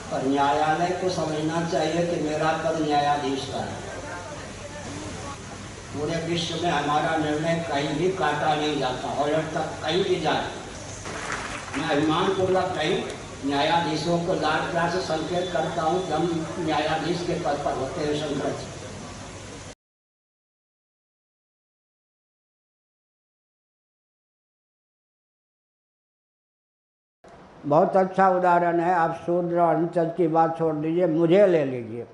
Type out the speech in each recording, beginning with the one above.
पर न्यायालय को समझना चाहिए कि मेरा पद न्यायाधीश का है। पूरे विश्व में हमारा निर्णय कहीं भी काटा नहीं जाता और जब तक कहीं भी जाए मैं अभिमानपूर्वक कहीं न्यायाधीशों को लाल प्यार से संकेत करता हूँ कि हम न्यायाधीश के पद पर होते हैं शंकर जी। बहुत अच्छा उदाहरण है। आप शूद्र और अनुचित की बात छोड़ दीजिए, मुझे ले लीजिए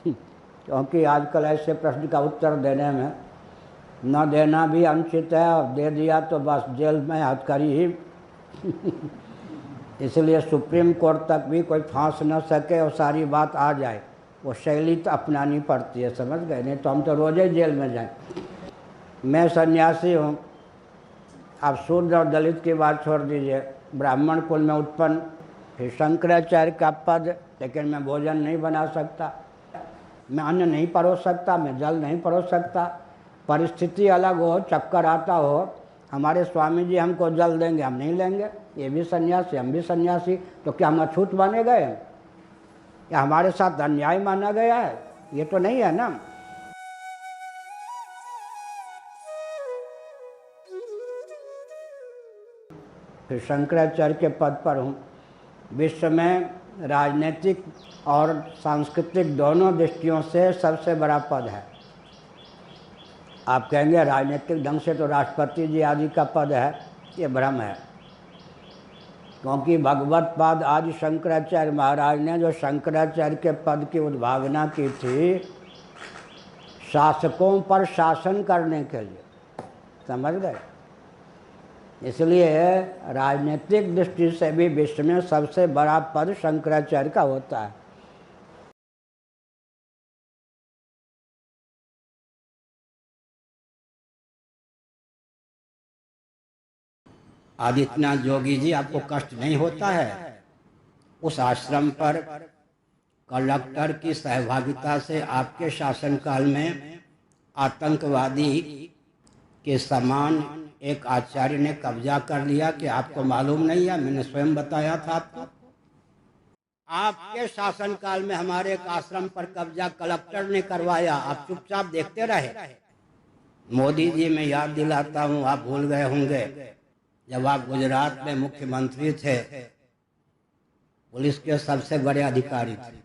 क्योंकि आजकल ऐसे प्रश्न का उत्तर देने में न देना भी अनुचित है और दे दिया तो बस जेल में हथकड़ी ही इसलिए सुप्रीम कोर्ट तक भी कोई फांस न सके और सारी बात आ जाए, वो शैली तो अपनानी पड़ती है, समझ गए? नहीं तो हम तो रोज़ ही जेल में जाएं। मैं सन्यासी हूँ, आप शूद्र और दलित की बात छोड़ दीजिए, ब्राह्मण कुल में उत्पन्न, फिर शंकराचार्य का पद, लेकिन मैं भोजन नहीं बना सकता, मैं अन्न नहीं परोस सकता, मैं जल नहीं परोस सकता। परिस्थिति अलग हो, चक्कर आता हो, हमारे स्वामी जी हमको जल देंगे, हम नहीं लेंगे, ये भी सन्यासी, हम भी सन्यासी, तो क्या हम अछूत माने गए? या हमारे साथ अन्याय माना गया है? ये तो नहीं है ना। फिर शंकराचार्य के पद पर हूँ। विश्व में राजनीतिक और सांस्कृतिक दोनों दृष्टियों से सबसे बड़ा पद है। आप कहेंगे राजनीतिक ढंग से तो राष्ट्रपति जी आदि का पद है, ये भ्रम है, क्योंकि भगवत पाद आदि शंकराचार्य महाराज ने जो शंकराचार्य के पद की उद्भावना की थी शासकों पर शासन करने के लिए, समझ गए? इसलिए राजनीतिक दृष्टि से भी विश्व में सबसे बड़ा पद शंकराचार्य का होता है। आदित्यनाथ जोगी जी, आपको कष्ट नहीं होता है? उस आश्रम पर कलेक्टर की सहभागिता से आपके शासनकाल में आतंकवादी के समान एक आचार्य ने कब्जा कर लिया कि आपको मालूम नहीं है? मैंने स्वयं बताया था आपको। आपके शासनकाल में हमारे एक आश्रम पर कब्जा कलेक्टर ने करवाया, आप चुपचाप देखते रहे। मोदी जी मैं याद दिलाता हूँ, आप भूल गए होंगे, जब आप गुजरात में मुख्यमंत्री थे, पुलिस के सबसे बड़े अधिकारी थे,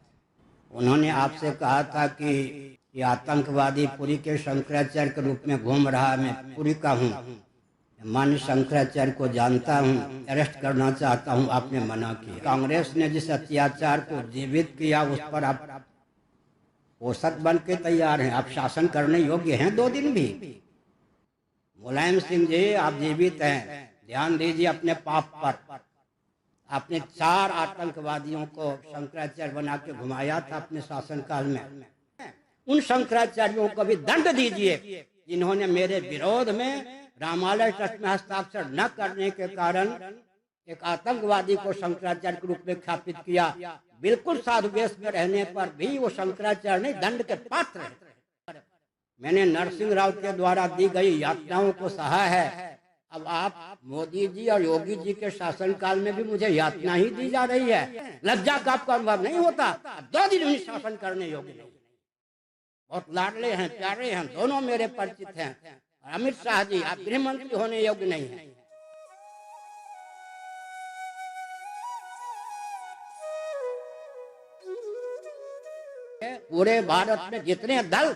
उन्होंने आपसे कहा था कि ये आतंकवादी पुरी के शंकराचार्य के रूप में घूम रहा है, मैं पुरी का हूँ, मान्य शंकराचार्य को जानता हूँ, अरेस्ट करना चाहता हूँ, आपने मना किया। कांग्रेस ने जिस अत्याचार को जीवित किया उस पर आप पोषक बन के तैयार हैं, आप शासन करने योग्य हैं 2 दिन भी? मुलायम सिंह जी, आप जीवित हैं, ध्यान दीजिए अपने पाप पर। आपने 4 आतंकवादियों को शंकराचार्य बना के घुमाया था अपने शासनकाल में। उन शंकराचार्यों को भी दंड दीजिए जिन्होंने मेरे विरोध में रामालय ट्रस्ट में हस्ताक्षर न करने के कारण एक आतंकवादी को शंकराचार्य के रूप में ख्यापित किया। बिल्कुल साधु वेश में रहने पर भी वो शंकराचार्य नहीं, दंड के पात्र है। मैंने नरसिंह राव के द्वारा दी गई यातनाओं को सहा है। अब आप मोदी जी और योगी जी के शासनकाल में भी मुझे यातना ही दी जा रही है। लज्जा का आपको अनुभव नहीं होता? 2 दिन भी शासन करने योग्य नहीं। बहुत लाडले हैं, प्यारे हैं, दोनों मेरे परिचित हैं। अमित शाह जी, आप गृह मंत्री होने योग्य नहीं है। पूरे भारत में जितने दल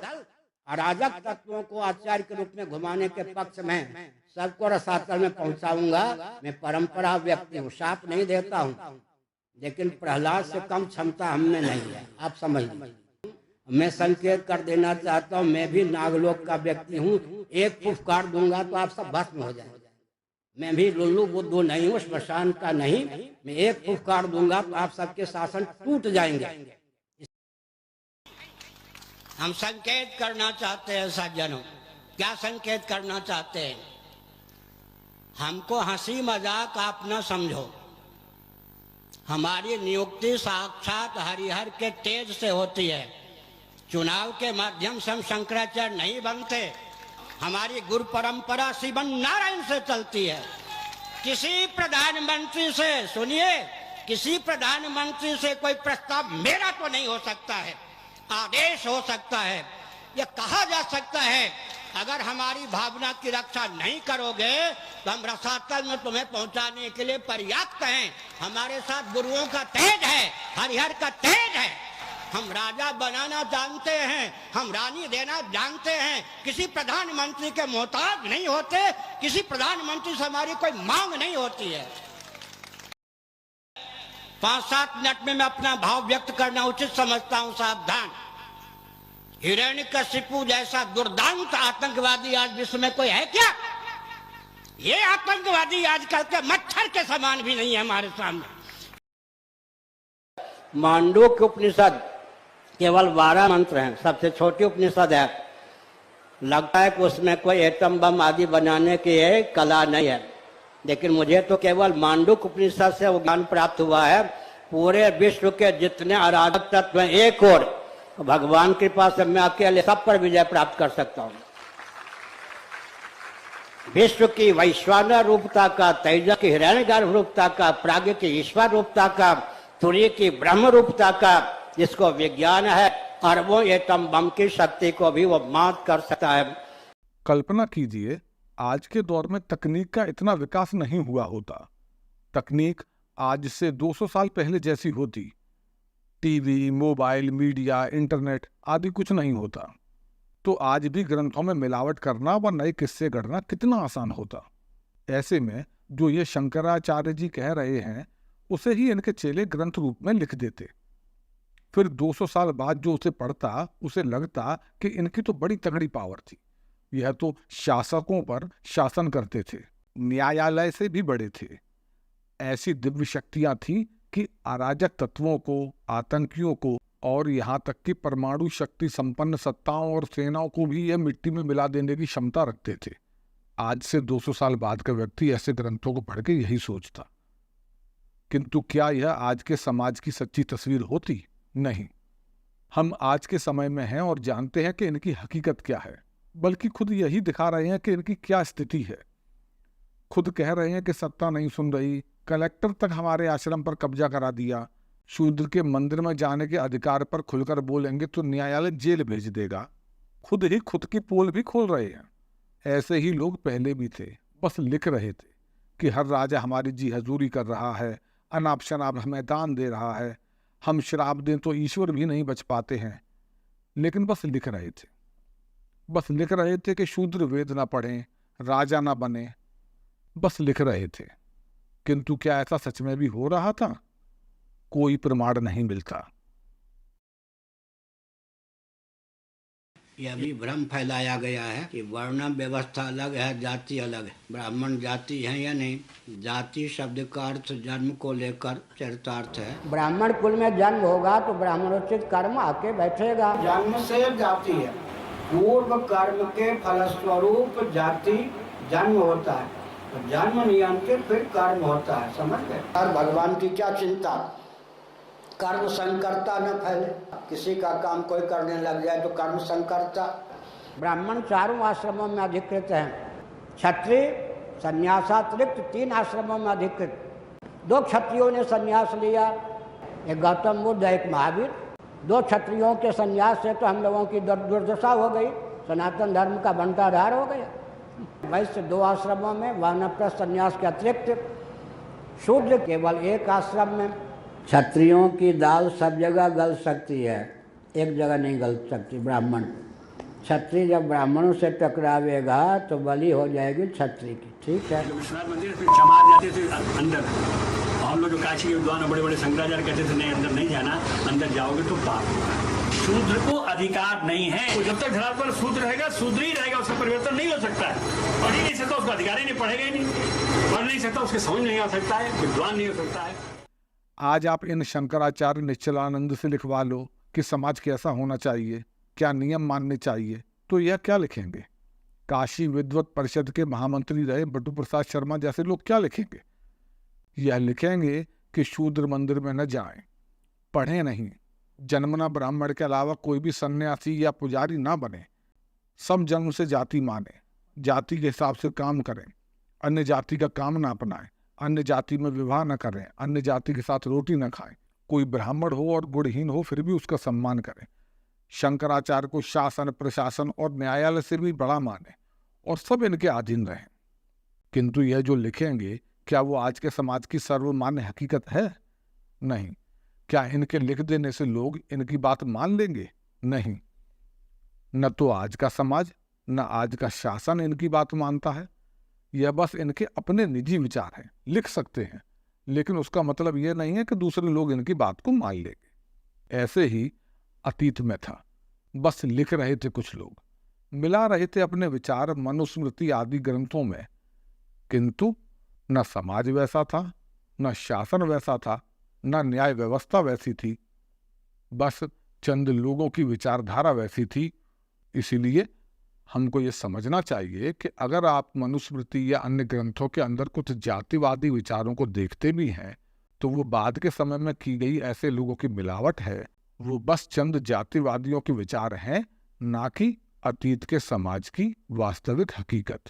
अराजक तत्वों को आचार्य के रूप में घुमाने के पक्ष में, सबको रसातल में पहुंचाऊंगा। मैं परंपरा व्यक्ति हूँ, शाप नहीं देता हूँ, लेकिन प्रहलाद से कम क्षमता हम में नहीं है, आप समझ लीजिए। मैं संकेत कर देना चाहता हूँ, मैं भी नागलोक का व्यक्ति हूँ, एक फुफकार दूंगा तो आप सब भस्म हो जाएंगे। मैं भी लुल्लू बुद्धू नहीं हूँ, श्मशान का नहीं, मैं एक फुफकार दूंगा तो आप सबके शासन टूट जाएंगे। हम संकेत करना चाहते हैं सज्जनों, क्या संकेत करना चाहते हैं? हमको हंसी मजाक आप न समझो, हमारी नियुक्ति साक्षात हरिहर के तेज से होती है। चुनाव के माध्यम से हम शंकराचार्य नहीं बनते, हमारी गुरु परंपरा शिवन नारायण से चलती है। किसी प्रधानमंत्री से सुनिए, किसी प्रधानमंत्री से कोई प्रस्ताव मेरा तो नहीं हो सकता है, आदेश हो सकता है। यह कहा जा सकता है अगर हमारी भावना की रक्षा नहीं करोगे तो हम रसातल में तुम्हें पहुंचाने के लिए पर्याप्त हैं। हमारे साथ गुरुओं का तेज है, हरिहर का तेज है। हम राजा बनाना जानते हैं, हम रानी देना जानते हैं। किसी प्रधानमंत्री के मोहताज नहीं होते, किसी प्रधानमंत्री से हमारी कोई मांग नहीं होती है। 5-7 मिनट में मैं अपना भाव व्यक्त करना उचित समझता हूं। सावधान, हिरण्यकशिपु जैसा दुर्दांत आतंकवादी आज विश्व में कोई है क्या? ये आतंकवादी आजकल के मच्छर के समान भी नहीं है हमारे सामने। मांडूक्य उपनिषद केवल 12 मंत्र हैं, सबसे छोटी उपनिषद है। लगता है कि उसमें कोई एटम बम आदि बनाने की कला नहीं है, लेकिन मुझे तो केवल मांडूक्य उपनिषद से वो ज्ञान प्राप्त हुआ है। पूरे विश्व के जितने आराधक तत्व हैं एक और, भगवान की कृपा से मैं अकेले सब पर विजय प्राप्त कर सकता हूँ। विश्व की वैश्वानर रूपता का, तेजस की हिरण्यगर्भ रूपता का, प्राज्ञ की ईश्वर रूपता का, तुरीय की ब्रह्म रूपता का, जिसको विज्ञान है, अरबों एटम बम की शक्ति को भी वो मात कर सकता है। कल्पना कीजिए आज के दौर में तकनीक का इतना विकास नहीं हुआ होता। तकनीक आज से 200 साल पहले जैसी होती। टीवी, मोबाइल, मीडिया, इंटरनेट आदि कुछ नहीं होता तो आज भी ग्रंथों में मिलावट करना व नए किस्से गढ़ना कितना आसान होता। ऐसे में जो ये शंकराचार्य जी कह रहे हैं उसे ही इनके चेले ग्रंथ रूप में लिख देते। फिर 200 साल बाद जो उसे पढ़ता उसे लगता कि इनकी तो बड़ी तगड़ी पावर थी। यह तो शासकों पर शासन करते थे, न्यायालय से भी बड़े थे। ऐसी दिव्य शक्तियां थीं कि अराजक तत्वों को, आतंकियों को और यहाँ तक कि परमाणु शक्ति संपन्न सत्ताओं और सेनाओं को भी यह मिट्टी में मिला देने की क्षमता रखते थे। आज से 200 साल बाद का व्यक्ति ऐसे ग्रंथों को पढ़ के यही सोचता। किंतु क्या यह आज के समाज की सच्ची तस्वीर होती? नहीं। हम आज के समय में हैं और जानते हैं कि इनकी हकीकत क्या है, बल्कि खुद यही दिखा रहे हैं कि इनकी क्या स्थिति है। खुद कह रहे हैं कि सत्ता नहीं सुन रही, कलेक्टर तक हमारे आश्रम पर कब्जा करा दिया, शूद्र के मंदिर में जाने के अधिकार पर खुलकर बोलेंगे तो न्यायालय जेल भेज देगा। खुद ही खुद की पोल भी खोल रहे हैं। ऐसे ही लोग पहले भी थे, बस लिख रहे थे कि हर राजा हमारी जी हजूरी कर रहा है, अनाप शनाप हमें दान दे रहा है, हम श्राप दें तो ईश्वर भी नहीं बच पाते हैं। लेकिन बस लिख रहे थे, बस लिख रहे थे कि शूद्र वेद ना पढ़ें, राजा ना बने, बस लिख रहे थे। किंतु क्या ऐसा सच में भी हो रहा था? कोई प्रमाण नहीं मिलता। यह भी भ्रम फैलाया गया है कि वर्ण व्यवस्था अलग है, जाति अलग है। ब्राह्मण जाति है या नहीं? जाति शब्द का अर्थ जन्म को लेकर चरितार्थ है। ब्राह्मण कुल में जन्म होगा तो ब्राह्मणोचित कर्म आके बैठेगा। जन्म से जाति है, पूर्व कर्म के फलस्वरूप जाति जन्म होता है, तो जन्म नियंत्रित फिर कर्म होता है। समझ गए? और भगवान की क्या चिंता, कर्म संकरता न फैले। किसी का काम कोई करने लग जाए तो कर्म संकरता। ब्राह्मण 4 आश्रमों में अधिकृत हैं, क्षत्रिय संन्यासातिरिक्त 3 आश्रमों में अधिकृत। 2 क्षत्रियों ने संन्यास लिया, एक गौतम बुद्ध, एक महावीर। 2 क्षत्रियों के संन्यास से तो हम लोगों की दुर्दशा हो गई, सनातन धर्म का बंटाधार हो गया। वैसे 2 आश्रमों में वानप्रस्थ संन्यास के अतिरिक्त शूद्र केवल 1 आश्रम में। क्षत्रियों की दाल सब जगह गल सकती है, एक जगह नहीं गल सकती। ब्राह्मण क्षत्रिय जब ब्राह्मणों से टकरावेगा तो बलि हो जाएगी क्षत्रिय की। ठीक है। विश्वनाथ मंदिर फिर समाज जाते थे अंदर, और हम लोग जो काशी के विद्वान बड़े बड़े शंकराचार्य कहते थे नहीं अंदर नहीं जाना, अंदर जाओगे तो पाप होगा। शूद्र को अधिकार नहीं है। तो जब तक धरातल पर शूद्र रहेगा, शूद्र ही रहेगा, उसका परिवर्तन नहीं हो सकता है। पढ़ ही नहीं सकता, उसका अधिकार ही नहीं, पढ़ेगा ही नहीं, पढ़ नहीं सकता, उसके समझ नहीं आ सकता है, विद्वान नहीं हो सकता है। आज आप इन शंकराचार्य निश्चलानंद से लिखवा लो कि समाज कैसा होना चाहिए, क्या नियम मानने चाहिए, तो यह क्या लिखेंगे? काशी विद्वत परिषद के महामंत्री रहे बटू प्रसाद शर्मा जैसे लोग क्या लिखेंगे? यह लिखेंगे कि शूद्र मंदिर में न जाएं, पढ़ें नहीं, जन्मना ब्राह्मण के अलावा कोई भी सन्यासी या पुजारी ना बने, सब जन्म से जाति माने, जाति के हिसाब से काम करें, अन्य जाति का काम ना अपनाएं, अन्य जाति में विवाह न करें, अन्य जाति के साथ रोटी न खाएं, कोई ब्राह्मण हो और गुणहीन हो फिर भी उसका सम्मान करें, शंकराचार्य को शासन, प्रशासन और न्यायालय से भी बड़ा माने और सब इनके अधीन रहें। किंतु यह जो लिखेंगे, क्या वो आज के समाज की सर्वमान्य हकीकत है? नहीं। क्या इनके लिख देने से लोग इनकी बात मान लेंगे? नहीं। न तो आज का समाज न आज का शासन इनकी बात मानता है। यह बस इनके अपने निजी विचार हैं, लिख सकते हैं, लेकिन उसका मतलब यह नहीं है कि दूसरे लोग इनकी बात को मान लेंगे। ऐसे ही अतीत में था, बस लिख रहे थे कुछ लोग, मिला रहे थे अपने विचार मनुस्मृति आदि ग्रंथों में, किंतु न समाज वैसा था, न शासन वैसा था, न न्याय व्यवस्था वैसी थी, बस चंद लोगों की विचारधारा वैसी थी। इसीलिए हमको ये समझना चाहिए कि अगर आप मनुस्मृति या अन्य ग्रंथों के अंदर कुछ जातिवादी विचारों को देखते भी हैं, तो वो बाद के समय में की गई ऐसे लोगों की मिलावट है। वो बस चंद जातिवादियों के विचार हैं, ना कि अतीत के समाज की वास्तविक हकीकत।